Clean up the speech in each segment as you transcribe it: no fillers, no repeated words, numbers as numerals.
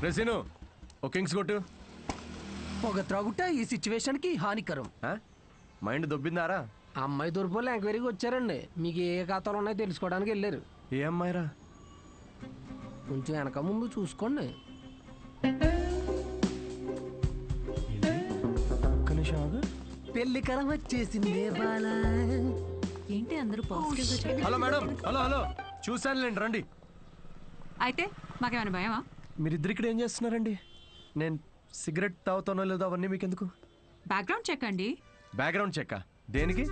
రెసిను ఓ Kings కొట్టు. పొగ త్రాగుట ఈ సిచ్యువేషన్ కి హానికరం. మైండ్ దొబ్బిందారా? అమ్మాయి తూర్పులో ఎంక్వైరీకి వచ్చారండి. మీకు ఏ ఖాతాలు ఉన్నాయో తెలుసుకోవడానికి వెళ్ళారు. ఏ అమ్మాయిరా? కొంచెం వెనక ముందు చూసుకోండి. పెళ్లికరం వచ్చేసింది బాలా. ఏంటి అందరూ పాజిటివ్? Hello madam. హలో చూసానులేండి, రండి. అయితే మాకేమైనా భయమా? మీరిద్దరు ఇక్కడ ఏం చేస్తున్నారండి? నేను సిగరెట్ తాగుతానో లేదో అవన్నీ మీకెందుకు? బ్యాక్గ్రౌండ్ చెక్ అండి. బ్యాక్గ్రౌండ్ చెక్ దేనికి?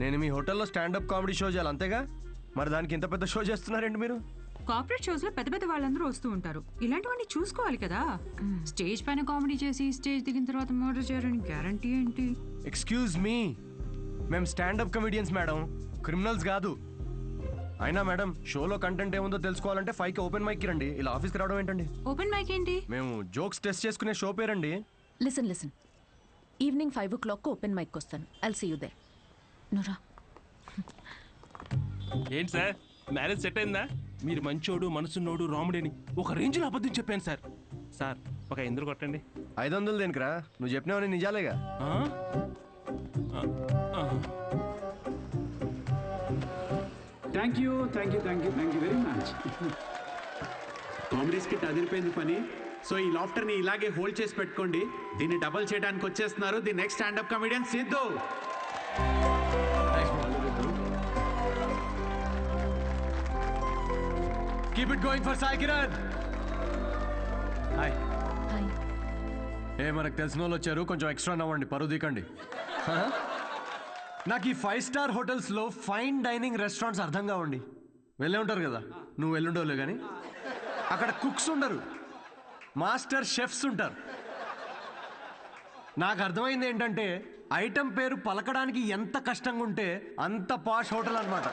నేను మీ హోటల్లో స్టాండప్ కామెడీ షో చేయాలి అంతేగా, మరి దానికి ఇంత పెద్ద షో చేస్తున్నారండి మీరు? కార్పొరేట్ షోస్ లో పెద్ద పెద్ద వాళ్ళందరూ వస్తూ ఉంటారు. ఇలాంటివన్నీ చూసుకోవాలి కదా. స్టేజ్ పైన కామెడీ చేసి స్టేజ్ దిగిన తర్వాత మర్డర్ చేయడానికి గ్యారంటీ ఏంటి? ఎక్స్క్యూజ్ మీ, మేము స్టాండప్ కమెడియన్స్ మేడం, క్రిమినల్స్ కాదు. అయినా మేడం, షోలో కంటెంట్ ఏముందో తెలుసుకోవాలంటే 5కి ఓపెన్ మైక్ రండి. ఇలా ఆఫీస్కి రావడం ఏంటండి? ఓపెన్ మైక్ ఏంటి? మేము జోక్స్ టెస్ట్ చేసుకునే షో పేరండి. Listen evening 5 o'clock open mic వస్తాను. I'll see you there. నురా ఏంటి సార్, మ్యారేజ్ సెట్ అయిందా? మీరు మంచోడు, మనసున్నోడు, రాముడేని ఒక రేంజ్లో అబద్ధం చెప్పాను సార్. సార్ ఒక 500 కొట్టండి. 500 దేనికిరా? నువ్వు చెప్పినావని నిజాలేగా. Thank you very much. Comedy skit అదిరిపోయింది పని. సో ఈ లాఫ్టర్ని ఇలాగే హోల్డ్ చేసి పెట్టుకోండి. దీన్ని డబల్ చేయడానికి వచ్చేస్తున్నారు the next standup comedian Siddhu. Keep it going for Sai Kiran. Hi. మనకు తెలిసిన వాళ్ళు వచ్చారు, కొంచెం ఎక్స్ట్రా నవ్వండి, పరువు దీకండి. నాకు ఈ 5 స్టార్ హోటల్స్లో ఫైన్ డైనింగ్ రెస్టారెంట్స్ అర్థం కావండి. వెళ్ళే ఉంటారు కదా, నువ్వు వెళ్ళుండవులే కానీ. అక్కడ కుక్స్ ఉండరు, మాస్టర్ షెఫ్స్ ఉంటారు. నాకు అర్థమైంది ఏంటంటే, ఐటమ్ పేరు పలకడానికి ఎంత కష్టంగా ఉంటే అంత పాష్ హోటల్ అనమాట.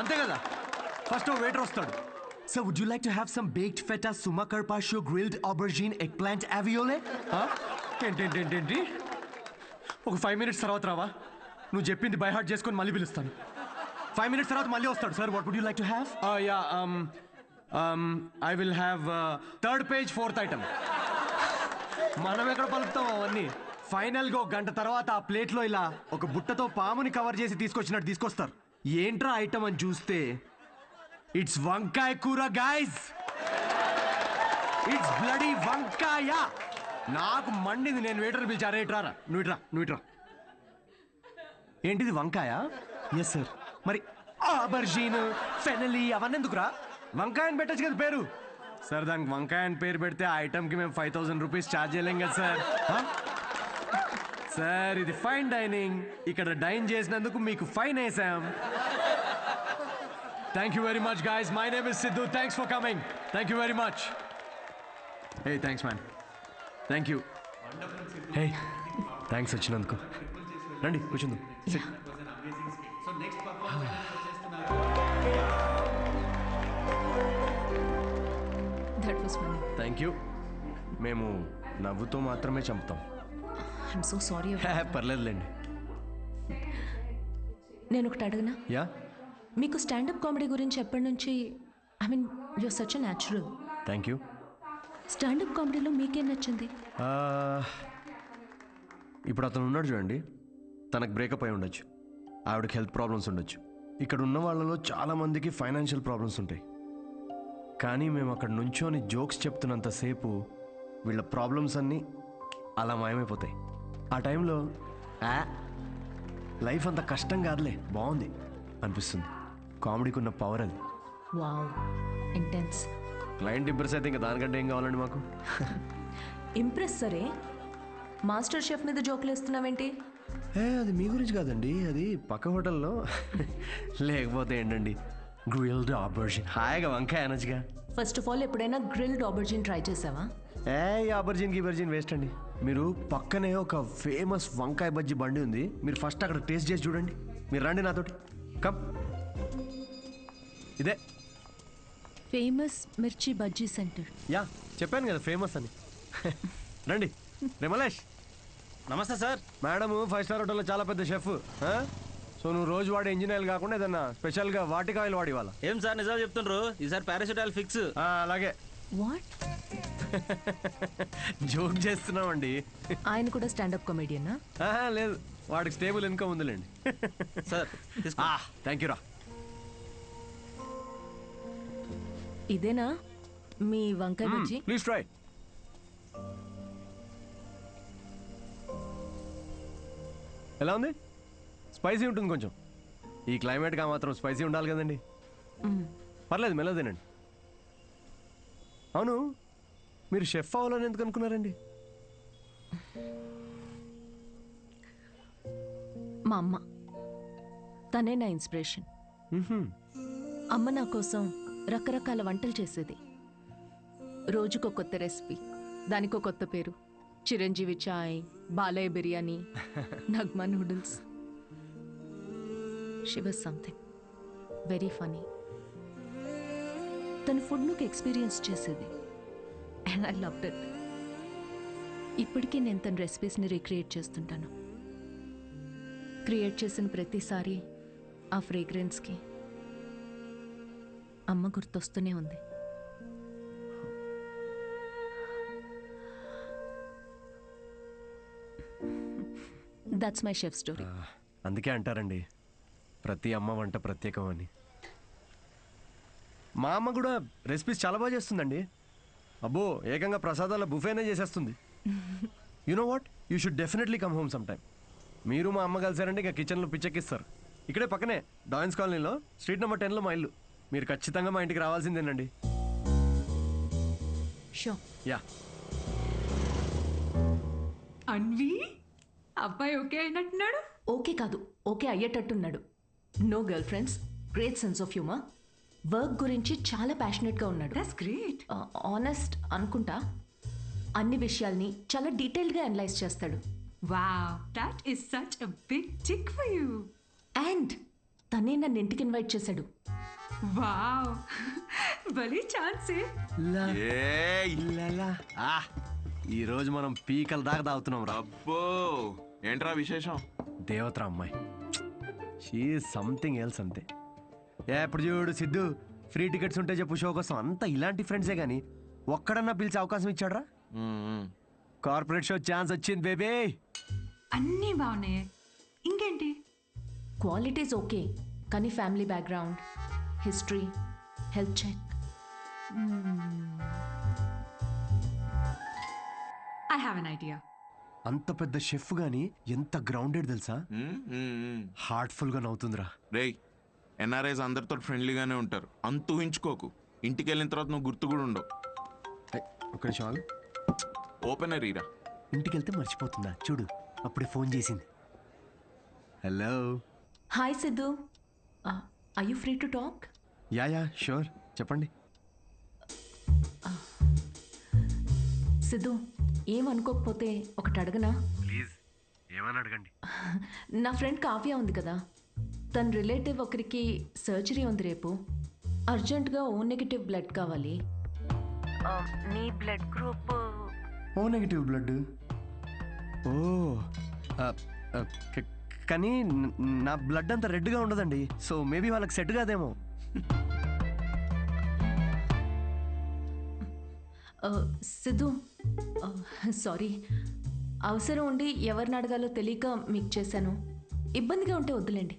అంతే కదా? ఫస్ట్ వెయిటర్ వస్తాడు. So would you like to have some baked feta, suma carpaccio, grilled aubergine, eggplant aviole? ఏంటి ఒక 5 minutes తర్వాత రావా? నువ్వు చెప్పింది బై హార్ట్ చేసుకొని మళ్ళీ పిలుస్తాను. 5 minutes తర్వాత మళ్ళీ వస్తాడు. Sir what would you like to have? I will have 3rd page 4th item. మనం ఎక్కడ పలుకుతాం అవన్నీ? ఫైనల్గా 1 గంట తర్వాత ఆ ప్లేట్లో ఇలా ఒక బుట్టతో పాముని కవర్ చేసి తీసుకొచ్చినట్టు తీసుకొస్తారు. ఏంట్రా ఐటమ్ అని చూస్తే ఇట్స్ వంకాయ కూర గైస్. ఇట్స్ బ్లడీ వంకాయ. నాకు మండింది. నేను వెయిటర్ పిలిచారా, ఇట్రారా, నువ్వు ఇట్రా. ఏంటిది వంకాయ? Yes sir. మరి ఆబర్జీన్, ఫెనలీ అవన్నీ ఎందుకురా? వంకాయ అని పెట్టచ్చు కదా పేరు. సార్ దానికి వంకాయ అని పేరు పెడితే ఆ ఐటమ్కి మేము 5,000 రూపీస్ ఛార్జ్ చేయలేం కదా సార్. సార్ ఇది ఫైన్ డైనింగ్, ఇక్కడ డైన్ చేసినందుకు మీకు ఫైన్ వేసాం. Thank you very much, guys. My name is Sidhu. Thanks for coming. Thank you very much. Hey, thanks, man. Thank you. Hey, thanks, Achinanku. Randi, kuchundu. Sit. So next performance That was funny. Thank you. మేము నవ్వుతో మాత్రమే చంపుతాం. I'm so sorry. పర్లేదులేండి. నేను ఒకటి అడగనా? Yeah. మీకు stand up comedy గురించి ఎప్పటి నుంచి? I mean you're such a natural. Thank you. Standup కామెడీలో మీకేం నచ్చింది? ఇప్పుడు అతను ఉన్నాడు చూడండి, తనకు బ్రేకప్ అయి ఉండొచ్చు, ఆవిడకి హెల్త్ ప్రాబ్లమ్స్ ఉండొచ్చు. ఇక్కడ ఉన్న వాళ్ళలో చాలామందికి ఫైనాన్షియల్ ప్రాబ్లమ్స్ ఉంటాయి. కానీ మేము అక్కడ నుంచోని జోక్స్ చెప్తున్నంతసేపు వీళ్ళ ప్రాబ్లమ్స్ అన్నీ అలా మాయమైపోతాయి. ఆ టైంలో లైఫ్ అంత కష్టం కాదులే, బాగుంది అనిపిస్తుంది. కామెడీకి ఉన్న పవర్ అది. Wow, intense. క్లయింట్ ఇంప్రెస్ అయితే ఇంకా దానికంటే ఏం కావాలండి మాకు? ఇంప్రెస్ సరే, మాస్టర్ షెఫ్ మీద జోకులు వేస్తున్నావేంటి? అది మీ గురించి కాదండి, అది పక్క హోటల్లో. లేకపోతే ఏంటండి, గ్రిల్డ్ ఆబర్జిన్, హాయిగా వంకాయ అనొచ్చుగా. ఫస్ట్ ఆఫ్ ఆల్ ఎప్పుడైనా గ్రిల్డ్ ఆబర్జిన్ ట్రై చేసావా? ఆబర్జిన్ వేస్ట్ అండి. మీరు పక్కనే ఒక ఫేమస్ వంకాయ బజ్జీ బండి ఉంది, మీరు ఫస్ట్ అక్కడ టేస్ట్ చేసి చూడండి. మీరు రండి నాతోటి, కమ్. ఇదే ఫేమస్ మిర్చి బజ్జీ సెంటర్. యా, చెప్పాను కదా ఫేమస్ అని. రండి. రేమలేష్. నమస్తే సార్. మేడము 5 స్టార్ హోటల్లో చాలా పెద్ద షెఫ్. సో నువ్వు రోజు వాడే ఇంజిన్ ఆయిల్ కాకుండా ఏదన్నా స్పెషల్గా వాటికి ఆయిల్ వాడి ఇవ్వాలా? ఏం సార్ నిజాలు చెప్తుండ్రు? ఈసారి పారాషూట్ ఆయిల్ ఫిక్స్. అలాగే వాట్? జోక్ చేస్తున్నామండి. ఆయన కూడా స్టాండప్ కామెడియనా? లేదు, వాడికి స్టేబుల్ ఇన్కమ్ ఉందిలేండి. సార్ థ్యాంక్ యూ రా. ఇదేనా మీ వంకాయ బజ్జీ? Please try. ఎలా ఉంది? స్పైసీ ఉంటుంది కొంచెం. ఈ క్లైమేట్గా మాత్రం స్పైసీ ఉండాలి కదండి. పర్లేదు, మెల్ల తినండి. అవును, మీరు షెఫ్ అవ్వాలని ఎందుకు అనుకున్నారండి? మా అమ్మ, తనే నా ఇన్స్పిరేషన్. అమ్మ నా కోసం రకరకాల వంటలు చేసేది. రోజుకో కొత్త రెసిపీ, దానికో కొత్త పేరు. Chiranjeevi Chai, Balayya biryani, Nagma noodles. She was something very funny. తన ఫుడ్లోకి ఎక్స్పీరియన్స్ చేసేది అండ్ ఐ లవ్డ్ ఇట్. ఇప్పటికీ నేను తన రెసిపీస్ని రీక్రియేట్ చేస్తుంటాను. క్రియేట్ చేసిన ప్రతిసారి ఆ ఫ్రేగ్రెన్స్కి అమ్మ గుర్తొస్తూనే ఉంది. That's my chef story. అందుకే అంటారండి, ప్రతి అమ్మ వంట ప్రత్యేకం అని. మా అమ్మ కూడా రెసిపీస్ చాలా బాగా చేస్తుందండి. అబ్బో, ఏకంగా ప్రసాదాల బుఫేనే చేసేస్తుంది. You know what, you should definitely come home some time. మీరు మా అమ్మ కలిసారంటే ఇక కిచెన్లో పిచ్చెక్కిస్తారు. ఇక్కడే పక్కనే డాయన్స్ కాలనీలో స్ట్రీట్ నెంబర్ 10లో మా ఇల్లు. మీరు ఖచ్చితంగా మా ఇంటికి రావాల్సిందేనండి. Show yeah. అన్వి, అబ్బాయి ఓకే అయినట్టున్నాడు. ఓకే కాదు, ఓకే అయ్యేటట్టున్నాడు. No girl friends, great sense of humour. Work గురించి చాలా ప్యాషనెట్గా ఉన్నాడు. That's great. ఆనెస్ట్ అనుకుంటా. అన్ని విషయాల్ని చాలా డీటెయిల్డ్గా అనలైజ్ చేస్తాడు. Wow, that is such a big tick for you. And తనే నన్ను ఇంటికి ఇన్వైట్ చేశాడు. వావ్, భలే ఛాన్సే. ఈ రోజు మనం పీకల దాకా తాగుతున్నాం రా. అబ్బో, ఏంట్రా విశేషం? దేవతరా అమ్మాయి, షీ సంథింగ్ ఎల్స్ అంతే. ఎప్పుడు చూడు సిద్ధు, ఫ్రీ టికెట్స్ ఉంటే చెప్పు షో కోసం. అంతా ఇలాంటి ఫ్రెండ్సే కానీ ఒక్కడన్నా పిలిచే అవకాశం ఇచ్చాడ్రా? కార్పొరేట్ షో ఛాన్స్ వచ్చింది బేబీ. అన్నీ బాగున్నాయి, ఇంకేంటి? క్వాలిటీస్ ఓకే, కానీ family background, history, health check. I have an idea. అంత పెద్ద షెఫ్ గానీ ఎంత గ్రౌండెడ్ తెలుసా? హార్ట్ఫుల్ గా నవ్వుతుందిరా. రేయ్, ఎన్ఆర్ఐస్ అందరితో ఫ్రెండ్లీగానే ఉంటారు, అంత ఊహించుకోకు. ఇంటికి వెళ్ళిన తర్వాత నువ్వు గుర్తు కూడా ఉండవు. ఒక్క నిమిషం ఆగు. ఓపెనర్ ఈరా. ఇంటికి వెళ్తే మర్చిపోతుందా చూడు, అప్పుడే ఫోన్ చేసింది. Hello. Hi Siddhu, are you free to talk? Ya sure, చెప్పండి. సిద్ధు, ఏమనుకోకపోతే ఒకటి అడగనా? ప్లీజ్, ఏమని అడగండి. నా ఫ్రెండ్ కావ్య ఉంది కదా, తన రిలేటివ్ ఒకరికి సర్జరీ ఉంది రేపు. అర్జెంటుగా ఓ నెగిటివ్ బ్లడ్ కావాలి. నీ blood group O negative blood. O కానీ నా బ్లడ్ అంత రెడ్గా ఉండదండి, సో మేబీ వాళ్ళకి సెట్ కాదేమో. సిద్ధు, సారీ, అవసరం ఉండి ఎవరిని అడగాలో తెలియక మీకు చేశాను. ఇబ్బందిగా ఉంటే వద్దులేండి.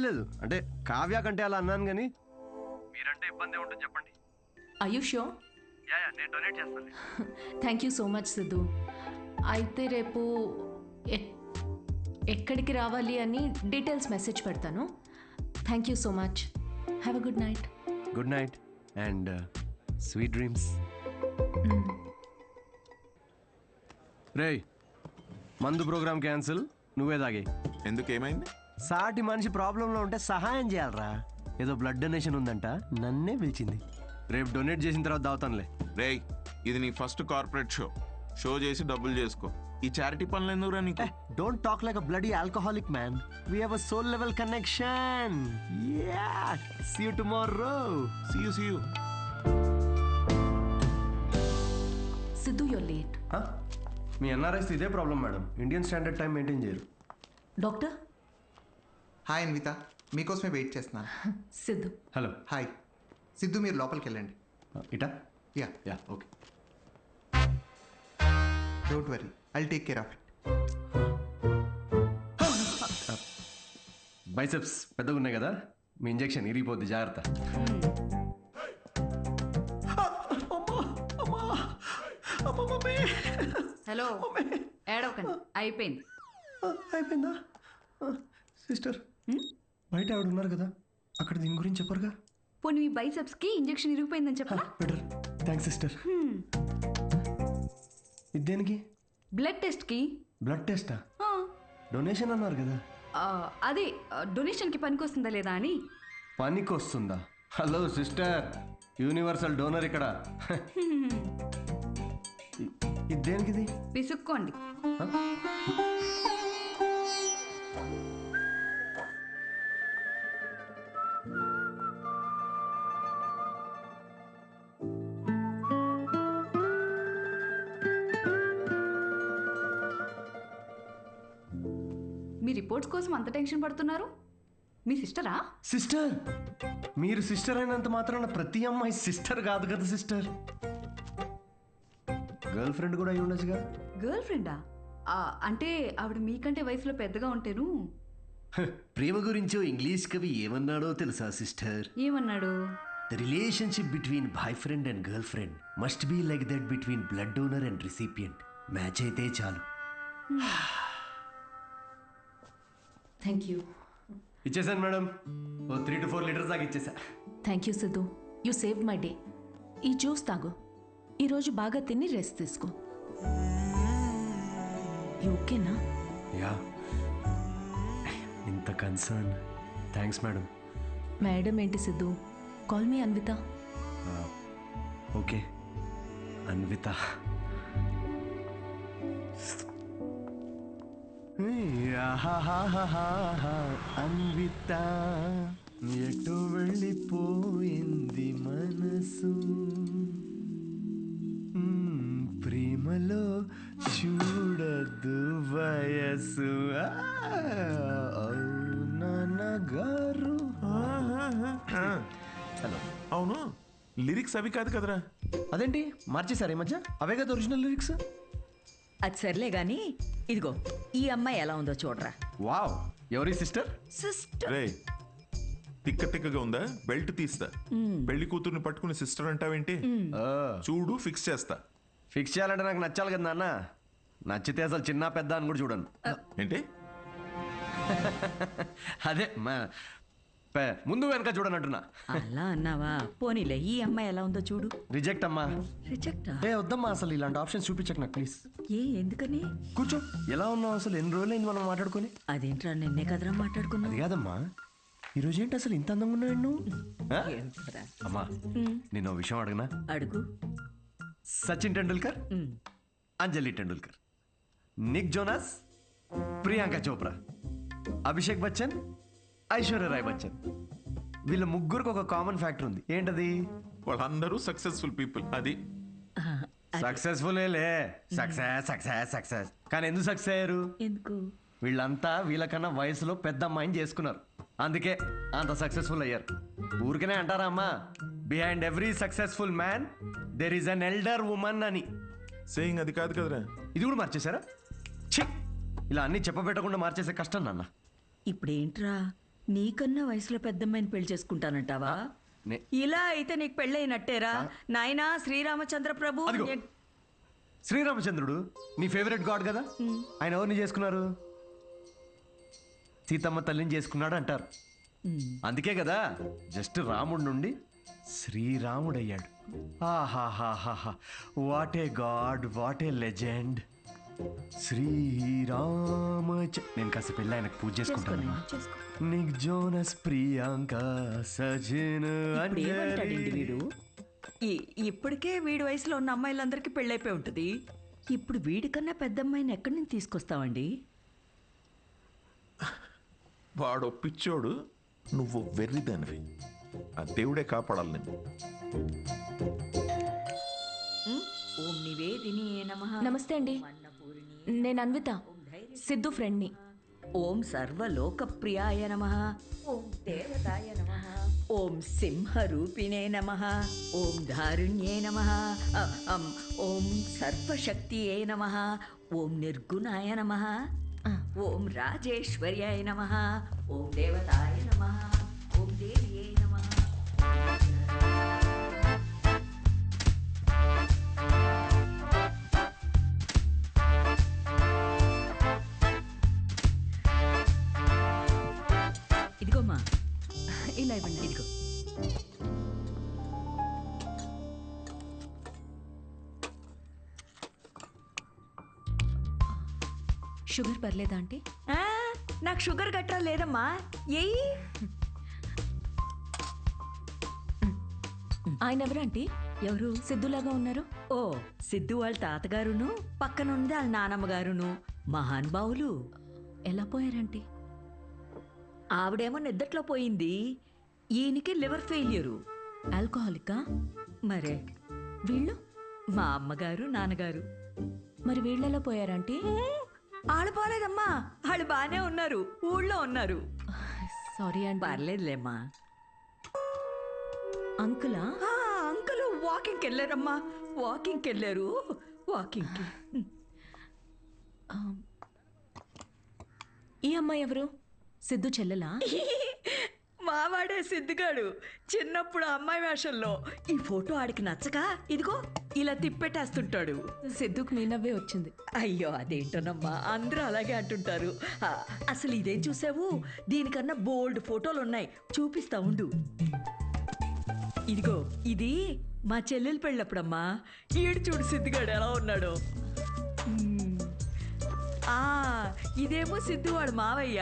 లేదు, అంటే కావ్య కంటే అలా అన్నాను కానీ మీరంటే ఇబ్బంది ఉంటుంది చెప్పండి. Are you sure? నేను డొనేట్ చేస్తాను. Thank you so much Siddhu. అయితే రేపు ఎక్కడికి రావాలి అని డీటెయిల్స్ మెసేజ్ పెడతాను. Thank you so much. Have a good night. Good night and sweet dreams. రేయ్, మందు ప్రోగ్రామ్ క్యాన్సిల్, నువ్వే తాగే. ఎందుకు, ఏమైంది? సాటి మనిషి ప్రాబ్లంలో ఉంటే సహాయం చేయాలరా. ఏదో బ్లడ్ డొనేషన్ ఉందంట, నన్నే పిలిచింది. రేపు డొనేట్ చేసిన తర్వాత దావుతానులే. రేయ్, ఇది నీ ఫస్ట్ కార్పొరేట్ షో చేసి డబ్బులు చేసుకో. ఈ చారిటీ పనులు ఎందుకురా నీకు? Don't talk like a bloody alcoholic man. We have a soul level connection. Yeah, see you tomorrow. See you. Siddhu, you're late. మీ ఎన్ఆర్ఐస్ ఇదే problem madam, Indian standard time maintain చేయరు. డాక్టర్. హాయ్ అన్విత, మీకోసమే wait చేస్తున్నాను. Siddhu. Hello. Hi Siddhu, మీరు లోపలికి వెళ్ళండి. ఇటా yeah yeah okay. Don't worry, I'll take care of it. Biceps పెద్దగా ఉన్నాయి కదా, మీ ఇంజెక్షన్ ఇరిగిపోద్ది, జాగ్రత్త. హలో ఏడవకండి, అయిపోయింది. అయిపోయిందా సిస్టర్? బయట ఆవిడ ఉన్నారు కదా, అక్కడ దీని గురించి చెప్పరుగా? పోనీ మీ బైసెప్స్ కి ఇంజెక్షన్ ఇరిగిపోయిందని చెప్పరా? Better, thanks sister. ఇది దేనికి? బ్లడ్ టెస్ట్ కి. బ్లడ్ టెస్టా? డొనేషన్ అన్నారు కదా. అదే డొనేషన్ కి పనికొస్తుందా లేదా అని. పనికి వస్తుందా? హలో సిస్టర్, యూనివర్సల్ డోనర్ ఇక్కడ. ఇది దేనికి? ఇది పిసుక్కోండి. మీ రిపోర్ట్స్ కోసం అంత టెన్షన్ పడుతున్నారు? మీ సిస్టరా? సిస్టర్? మీరు సిస్టర్ అయినంత మాత్రాన ప్రతి అమ్మాయి సిస్టర్ కాదు కదా సిస్టర్. గర్ల్ ఫ్రెండ్ కూడా అయి ఉండొచ్చుగా. గర్ల్ ఫ్రెండా? అంటే ఆవిడ మీకంటే వయసులో పెద్దగా ఉంటేను. ప్రేమ గురించో ఇంగ్లీష్ కవి ఏమన్నాడో తెలుసా సిస్టర్? ఏమన్నాడు? The relationship between boy friend and girl friend must be like that between blood donor and recipient. Match అయితే చాలు. Thank you. ఇచ్చేసాను మేడం, 3 to 4 లీటర్స్ దాకా ఇచ్చేసా. Thank you Siddhu, you save my day. ఈ జ్యూస్ తాగు, ఈరోజు బాగా తిని రెస్ట్ తీసుకో. ఓకేనా? యా, ఇంత కన్సర్న్. Thanks madam. మేడం ఏంటి Siddhu, call me Anvitha. Okay Anvitha. Anvitha ఎటు వెళ్ళిపోయింది మనసు, ప్రేమలో చూడదు వయసు. నాన్నగారు. హలో. అవును, లిరిక్స్ అవి కాదు కదరా. అదేంటి మార్చేశారు ఈ మధ్య? అవే కదా ఒరిజినల్ లిరిక్స్. అది సర్లే గాని ఇదిగో ఈ అమ్మాయి ఎలా ఉందో చూడరా. వావ్, ఎవరి సిస్టర్? సిస్టర్. రే, తిక్కగా ఉందా? బెల్ట్ తీస్తా. పెళ్లి కూతుర్ని పట్టుకుని సిస్టర్ అంటావేంటి? చూడు, ఫిక్స్ చేస్తా. ఫిక్స్ చేయాలంటే నాకు నచ్చాలి కదా నాన్న. నచ్చితే అసలు చిన్న పెద్ద అని కూడా చూడను. ఏంటి? అదే ముందు వెనక చూడనంటున్నా. అలా అన్నావా? పోనీలే, ఈ అమ్మాయి ఎలా ఉందో చూడు. రిజెక్ట్ అమ్మా. రిజెక్టా? వద్దమ్మా, అసలు ఇలాంటి ఆప్షన్స్ చూపించక నాకు ప్లీజ్. ఎందుకని? కూర్చో. ఎలా ఉన్నావు అసలు? ఎన్ని రోజులైంది మనం మాట్లాడుకొని? అదేంట్రా, నిన్నే కదరా మాట్లాడుకున్నా. అది కాదమ్మా, ఈరోజు ఏంటి అసలు ఇంత అందంగా ఉన్నావు నువ్వు? అమ్మా, నేను ఓ విషయం అడగనా? అడుగు. సచిన్ టెండూల్కర్, అంజలి టెండూల్కర్, నిక్ జోనాస్, ప్రియాంక చోప్రా, అభిషేక్ బచ్చన్, ఐశ్వర్య రాయ్ బచ్చన్, వీళ్ళ ముగ్గురికి ఒక కామన్ ఫ్యాక్టర్ ఉంది. ఏంటది? వాళ్ళందరూ సక్సెస్ఫుల్ పీపుల్. అది సక్సెస్ఫుల్ సక్సెస్. కానీ ఎందుకు సక్సెస్ అయ్యారు? ఎందుకు? వీళ్ళంతా వీళ్ళకన్నా వయసులో పెద్ద అమ్మాయిని చేసుకున్నారు, అందుకే అంత సక్సెస్ఫుల్ అయ్యారు. ఊరికనే అంటారా అమ్మా, behind every successful man there is an elder woman అని. సేయింగ్ అది కాదు కదరా. ఇది కూడా మార్చేశారా? ఛీ, ఇలా అన్ని చెప్పబెట్టకుండా మార్చేసే కష్టం నాన్న. ఇప్పుడేంట్రా, నీకన్నా వయసులో పెద్దమ్మాయిని పెళ్లి చేసుకుంటానంటావా? ఇలా అయితే నీకు పెళ్ళైనట్టేరా నాయనా. శ్రీరామచంద్ర ప్రభు. శ్రీరామచంద్రుడు నీ ఫేవరెట్ గాడ్ కదా, ఆయన ఎవరిని చేసుకున్నారు? సీతమ్మ తల్లిని చేసుకున్నాడు అంటారు. అందుకే కదా జస్ట్ రాముడి నుండి శ్రీరాముడయ్యాడు. ఆహాహాహా, what a god, what a legend. Srirama. నేను కాస్త పెళ్ళి ఆయనకు పూజ చేసుకుంటాను. నిక్ జోనస్, ప్రియాంక, సజిన్, వీడు ఇప్పటికే వీడి వయసులో ఉన్న అమ్మాయిలందరికీ పెళ్ళైపోయి ఉంటుంది. ఇప్పుడు వీడికన్నా పెద్ద అమ్మాయిని ఎక్కడి నుంచి తీసుకొస్తావండి? వాడు పిచ్చోడు, నువ్వు వెర్రిదానివి. ఆ దేవుడే కాపాడాలి నిన్ను. ఓం నివేదిని నమః. నమస్తే అండి, నేను అన్విత, సిద్ధు ఫ్రెండ్ని. ఓం సర్వలోకప్రియాయ నమః. ఓం దేవతాయ నమః. ఓం సింహరూపిణే నమః, ఓం ధారుణ్యే నమః, ఓం సర్వశక్తియే నమః, ఓం నిర్గుణాయ నమః, ఓం రాజేశ్వర్యాయ నమః, ఓం దేవతాయ నమః, ఓం దేవ్యే నమః. ఇదిగోమ్మా, ఇలా ఇవ్వండి. ఇదిగో. షుగర్ పర్లేదా ఆంటీ? ఆ, నాకు షుగర్ గట్రా లేదమ్మా. ఏయ్, ఆయన ఎవరు ఆంటీ? ఎవరు? సిద్ధులాగా ఉన్నారు. ఓ, సిద్ధు వాళ్ళ తాతగారును, పక్కనుంది వాళ్ళ నానమ్మగారును, మహానుభావులు. ఎలా పోయారంటీ? ఆవిడేమో నిద్దట్లో పోయింది, ఈయనకి లివర్ ఫెయిల్యూరు. ఆల్కహాలికా? మరే వీళ్ళు? మా అమ్మగారు నాన్నగారు. మరి వీళ్ళెలా పోయారంటీ? వాళ్ళు పోలేదమ్మా, వాళ్ళు బాగానే ఉన్నారు, ఊళ్ళో ఉన్నారు. సారీ అండి. పర్లేదులేమ్మా. అంకులా? అంకుల్ వాకింగ్కి వెళ్ళారమ్మా, వాకింగ్కి వెళ్ళారు, వాకింగ్కి. ఈ అమ్మాయి ఎవరు? సిద్ధు చెల్లెలా? మావాడే సిద్ధిగాడు, చిన్నప్పుడు అమ్మాయి వేషంలో. ఈ ఫోటో ఆడికి నచ్చక ఇదిగో ఇలా తిప్పెట్టేస్తుంటాడు. సిద్ధుకు మీ నవ్వే వచ్చింది. అయ్యో అదేంటోనమ్మా, అందరూ అలాగే అంటుంటారు. అసలు ఇదేం చూసావు, దీనికన్నా బోల్డ్ ఫోటోలు ఉన్నాయి, చూపిస్తా ఉండు. ఇదిగో ఇది మా చెల్లెలు పెళ్ళప్పుడమ్మా. ఈడు చూడు సిద్ధిగాడు ఎలా ఉన్నాడో. ఇదేమో సిద్ధు వాడు మావయ్య,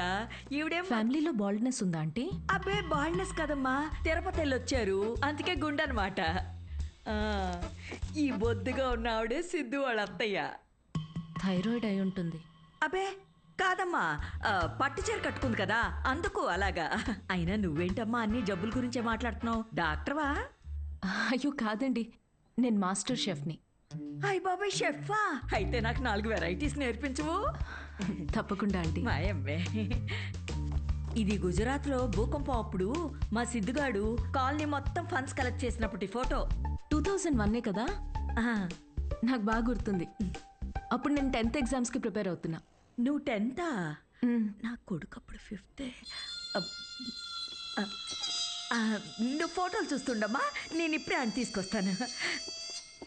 ఈవిడేమో. ఫ్యామిలీలో బాల్డ్నెస్ ఉందా ఆంటీ? అబ్బే బాల్డ్నెస్ కదమ్మా, తిరుపతి వెళ్ళొచ్చారు, అందుకే గుండనమాట. ఈ బొద్దుగా ఉన్న ఆవిడే సిద్ధు వాళ్ళ అత్తయ్య. థైరాయిడ్ అయి ఉంటుంది. అబ్బే కాదమ్మా, పట్టు చీర కట్టుకుంది కదా అందుకు అలాగా. అయినా నువ్వేంటమ్మా అన్ని జబ్బుల గురించే మాట్లాడుతున్నావు, డాక్టర్వా? అయ్యో కాదండి, నేను మాస్టర్ షెఫ్ని. అయ్ బాబాయ్, షెఫా? అయితే నాకు 4 వెరైటీస్ నేర్పించవు? తప్పకుండా ఆంటీ. మాయమ్మే. ఇది గుజరాత్లో భూకంపం అప్పుడు మా సిద్ధుగాడు కాలనీ మొత్తం ఫండ్స్ కలెక్ట్ చేసినప్పటి ఫోటో. 2001 కదా? నాకు బాగా గుర్తుంది. అప్పుడు నేను 10th ఎగ్జామ్స్కి ప్రిపేర్ అవుతున్నా. నువ్వు 10th? నా కొడుకు అప్పుడు 5th. నువ్వు ఫోటోలు చూస్తుండమ్మా, నేను ఇప్పుడే అని తీసుకొస్తాను.